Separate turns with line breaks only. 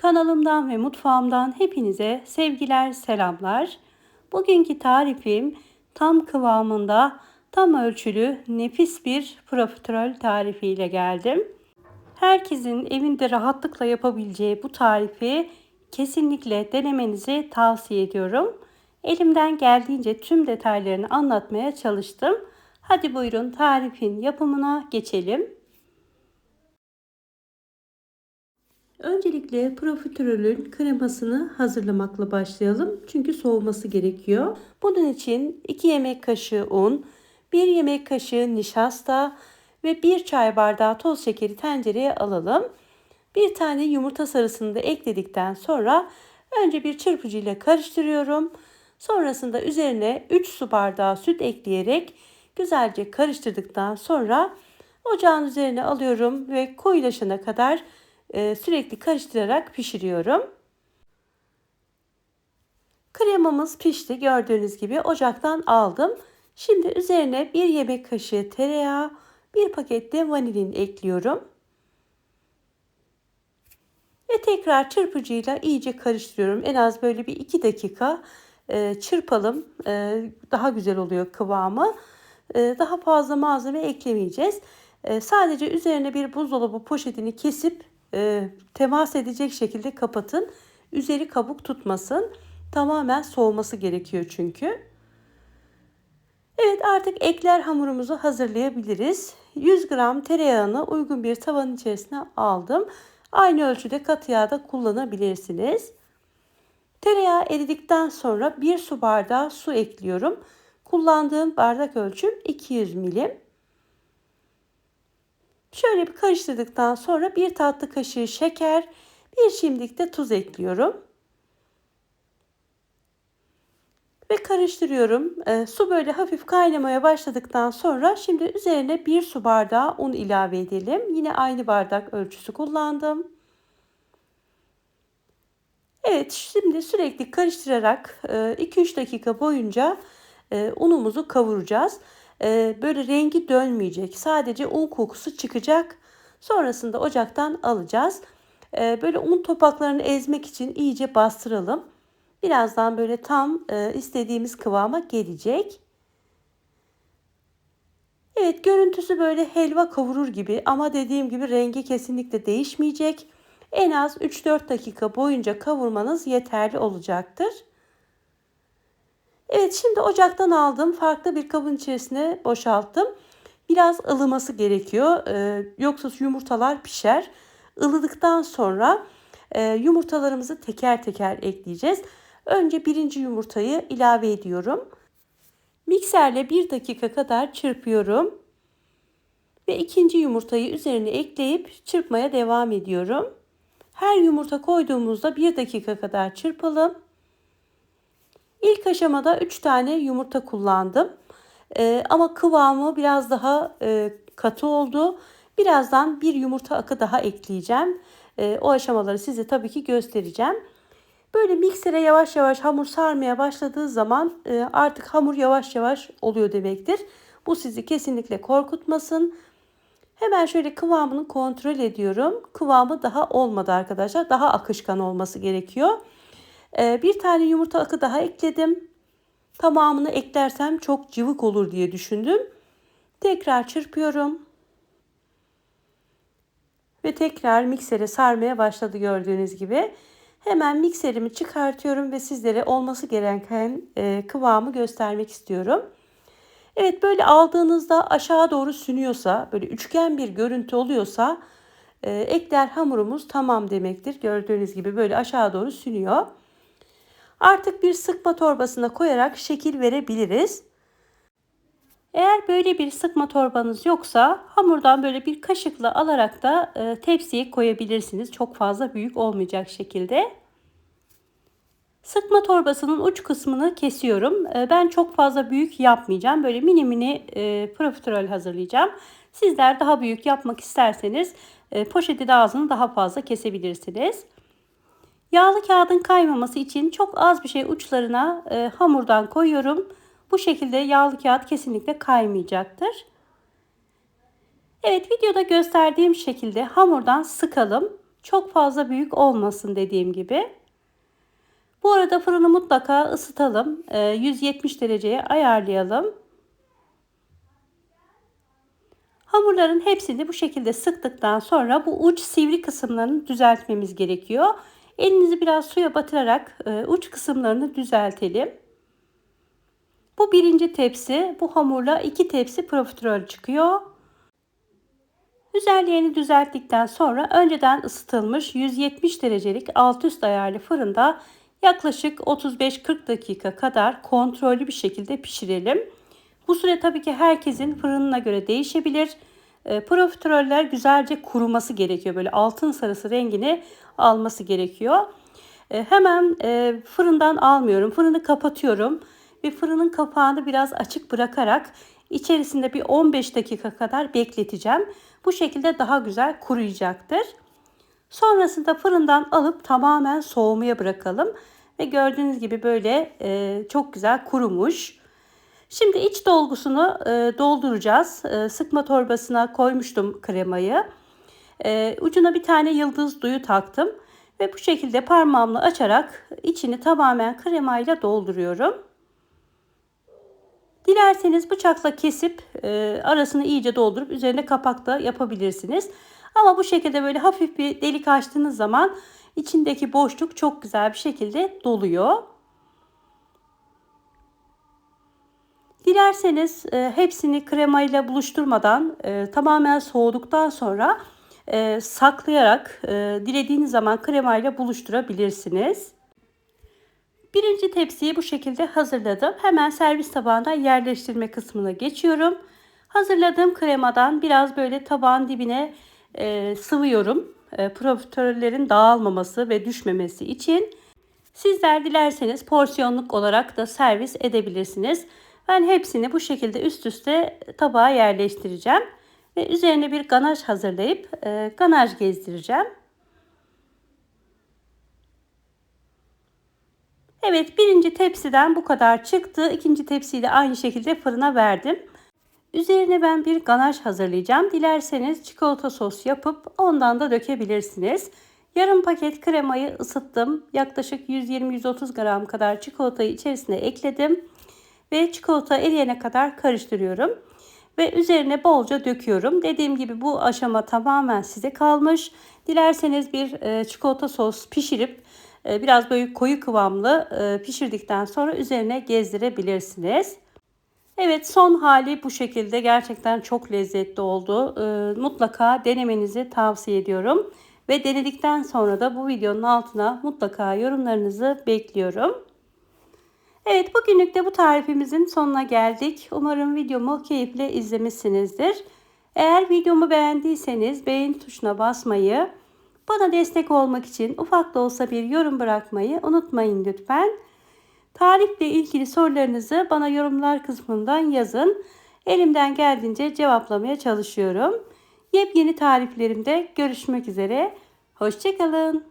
Kanalımdan ve mutfağımdan hepinize sevgiler, selamlar. Bugünkü tarifim tam kıvamında, tam ölçülü, nefis bir profiterol tarifiyle geldim. Herkesin evinde rahatlıkla yapabileceği bu tarifi kesinlikle denemenizi tavsiye ediyorum. Elimden geldiğince tüm detaylarını anlatmaya çalıştım. Hadi buyurun tarifin yapımına geçelim. Öncelikle profiterolün kremasını hazırlamakla başlayalım. Çünkü soğuması gerekiyor. Bunun için 2 yemek kaşığı un, 1 yemek kaşığı nişasta ve 1 çay bardağı toz şekeri tencereye alalım. Bir tane yumurta sarısını da ekledikten sonra önce bir çırpıcı ile karıştırıyorum. Sonrasında üzerine 3 su bardağı süt ekleyerek güzelce karıştırdıktan sonra ocağın üzerine alıyorum ve koyulaşana kadar sürekli karıştırarak pişiriyorum. Kremamız pişti. Gördüğünüz gibi ocaktan aldım. Şimdi üzerine 1 yemek kaşığı tereyağı, 1 paket de vanilin ekliyorum. Ve tekrar çırpıcıyla iyice karıştırıyorum. En az böyle bir 2 dakika çırpalım. Daha güzel oluyor kıvamı. Daha fazla malzeme eklemeyeceğiz. Sadece üzerine bir buzdolabı poşetini kesip temas edecek şekilde kapatın. Üzeri kabuk tutmasın. Tamamen soğuması gerekiyor çünkü. Evet, artık ekler hamurumuzu hazırlayabiliriz. 100 gram tereyağını uygun bir tavanın içerisine aldım. Aynı ölçüde katı yağ da kullanabilirsiniz. Tereyağı eridikten sonra 1 su bardağı su ekliyorum. Kullandığım bardak ölçüm 200 milim. Şöyle bir karıştırdıktan sonra 1 tatlı kaşığı şeker, 1 şimdilik de tuz ekliyorum. Ve karıştırıyorum. Su böyle hafif kaynamaya başladıktan sonra şimdi üzerine 1 su bardağı un ilave edelim. Yine aynı bardak ölçüsü kullandım. Evet, şimdi sürekli karıştırarak 2-3 dakika boyunca unumuzu kavuracağız. Böyle rengi dönmeyecek. Sadece un kokusu çıkacak. Sonrasında ocaktan alacağız. Böyle un topaklarını ezmek için iyice bastıralım. Birazdan böyle tam istediğimiz kıvama gelecek. Evet, görüntüsü böyle helva kavurur gibi ama dediğim gibi rengi kesinlikle değişmeyecek. En az 3-4 dakika boyunca kavurmanız yeterli olacaktır. Evet, şimdi ocaktan aldım. Farklı bir kabın içerisine boşalttım. Biraz ılıması gerekiyor. Yoksa yumurtalar pişer. Ilıdıktan sonra yumurtalarımızı teker teker ekleyeceğiz. Önce birinci yumurtayı ilave ediyorum. Mikserle 1 dakika kadar çırpıyorum. Ve ikinci yumurtayı üzerine ekleyip çırpmaya devam ediyorum. Her yumurta koyduğumuzda 1 dakika kadar çırpalım. İlk aşamada 3 tane yumurta kullandım. Ama kıvamı biraz daha katı oldu. Birazdan bir yumurta akı daha ekleyeceğim. O aşamaları size tabii ki göstereceğim. Böyle miksere yavaş yavaş hamur sarmaya başladığı zaman artık hamur yavaş yavaş oluyor demektir. Bu sizi kesinlikle korkutmasın. Hemen şöyle kıvamını kontrol ediyorum. Kıvamı daha olmadı arkadaşlar. Daha akışkan olması gerekiyor. Bir tane yumurta akı daha ekledim. Tamamını eklersem çok cıvık olur diye düşündüm. Tekrar çırpıyorum. Ve tekrar miksere sarmaya başladı gördüğünüz gibi. Hemen mikserimi çıkartıyorum ve sizlere olması gereken kıvamı göstermek istiyorum. Evet, böyle aldığınızda aşağı doğru sünüyorsa, böyle üçgen bir görüntü oluyorsa ekler hamurumuz tamam demektir. Gördüğünüz gibi böyle aşağı doğru sünüyor. Artık bir sıkma torbasına koyarak şekil verebiliriz. Eğer böyle bir sıkma torbanız yoksa hamurdan böyle bir kaşıkla alarak da tepsiye koyabilirsiniz. Çok fazla büyük olmayacak şekilde. Sıkma torbasının uç kısmını kesiyorum. Ben çok fazla büyük yapmayacağım. Böyle mini mini profiterol hazırlayacağım. Sizler daha büyük yapmak isterseniz poşeti de ağzını daha fazla kesebilirsiniz. Yağlı kağıdın kaymaması için çok az bir şey uçlarına hamurdan koyuyorum. Bu şekilde yağlı kağıt kesinlikle kaymayacaktır. Evet, videoda gösterdiğim şekilde hamurdan sıkalım. Çok fazla büyük olmasın dediğim gibi. Bu arada fırını mutlaka ısıtalım. 170 dereceye ayarlayalım. Hamurların hepsini bu şekilde sıktıktan sonra bu uç sivri kısımlarını düzeltmemiz gerekiyor. Elinizi biraz suya batırarak uç kısımlarını düzeltelim. Bu birinci tepsi. Bu hamurla 2 tepsi profiterol çıkıyor. Üzerlerini düzelttikten sonra önceden ısıtılmış 170 derecelik alt üst ayarlı fırında yaklaşık 35-40 dakika kadar kontrollü bir şekilde pişirelim. Bu süre tabii ki herkesin fırınına göre değişebilir. Profiteroller güzelce kuruması gerekiyor. Böyle altın sarısı rengini alması gerekiyor. Hemen fırından almıyorum. Fırını kapatıyorum ve fırının kapağını biraz açık bırakarak içerisinde bir 15 dakika kadar bekleteceğim. Bu şekilde daha güzel kuruyacaktır. Sonrasında fırından alıp tamamen soğumaya bırakalım. Ve gördüğünüz gibi böyle çok güzel kurumuş. Şimdi iç dolgusunu dolduracağız. Sıkma torbasına koymuştum kremayı. Ucuna bir tane yıldız duyu taktım. Ve bu şekilde parmağımla açarak içini tamamen kremayla dolduruyorum. Dilerseniz bıçakla kesip arasını iyice doldurup üzerine kapak da yapabilirsiniz. Ama bu şekilde böyle hafif bir delik açtığınız zaman içindeki boşluk çok güzel bir şekilde doluyor. Dilerseniz hepsini kremayla buluşturmadan tamamen soğuduktan sonra saklayarak dilediğiniz zaman kremayla buluşturabilirsiniz. Birinci tepsiyi bu şekilde hazırladım. Hemen servis tabağına yerleştirme kısmına geçiyorum. Hazırladığım kremadan biraz böyle tabağın dibine sıvıyorum. Profiterollerin dağılmaması ve düşmemesi için. Sizler dilerseniz porsiyonluk olarak da servis edebilirsiniz. Ben hepsini bu şekilde üst üste tabağa yerleştireceğim. Ve üzerine bir ganaj hazırlayıp ganaj gezdireceğim. Evet, birinci tepsiden bu kadar çıktı. İkinci tepsiyi de aynı şekilde fırına verdim. Üzerine ben bir ganaj hazırlayacağım. Dilerseniz çikolata sos yapıp ondan da dökebilirsiniz. Yarım paket kremayı ısıttım. Yaklaşık 120-130 gram kadar çikolatayı içerisine ekledim. Ve çikolata eriyene kadar karıştırıyorum. Ve üzerine bolca döküyorum. Dediğim gibi bu aşama tamamen size kalmış. Dilerseniz bir çikolata sos pişirip biraz böyle koyu kıvamlı pişirdikten sonra üzerine gezdirebilirsiniz. Evet, son hali bu şekilde, gerçekten çok lezzetli oldu. Mutlaka denemenizi tavsiye ediyorum. Ve denedikten sonra da bu videonun altına mutlaka yorumlarınızı bekliyorum. Evet, bugünlük de bu tarifimizin sonuna geldik. Umarım videomu keyifle izlemişsinizdir. Eğer videomu beğendiyseniz beğeni tuşuna basmayı, bana destek olmak için ufak da olsa bir yorum bırakmayı unutmayın lütfen. Tarifle ilgili sorularınızı bana yorumlar kısmından yazın. Elimden geldiğince cevaplamaya çalışıyorum. Yepyeni tariflerimde görüşmek üzere. Hoşça kalın.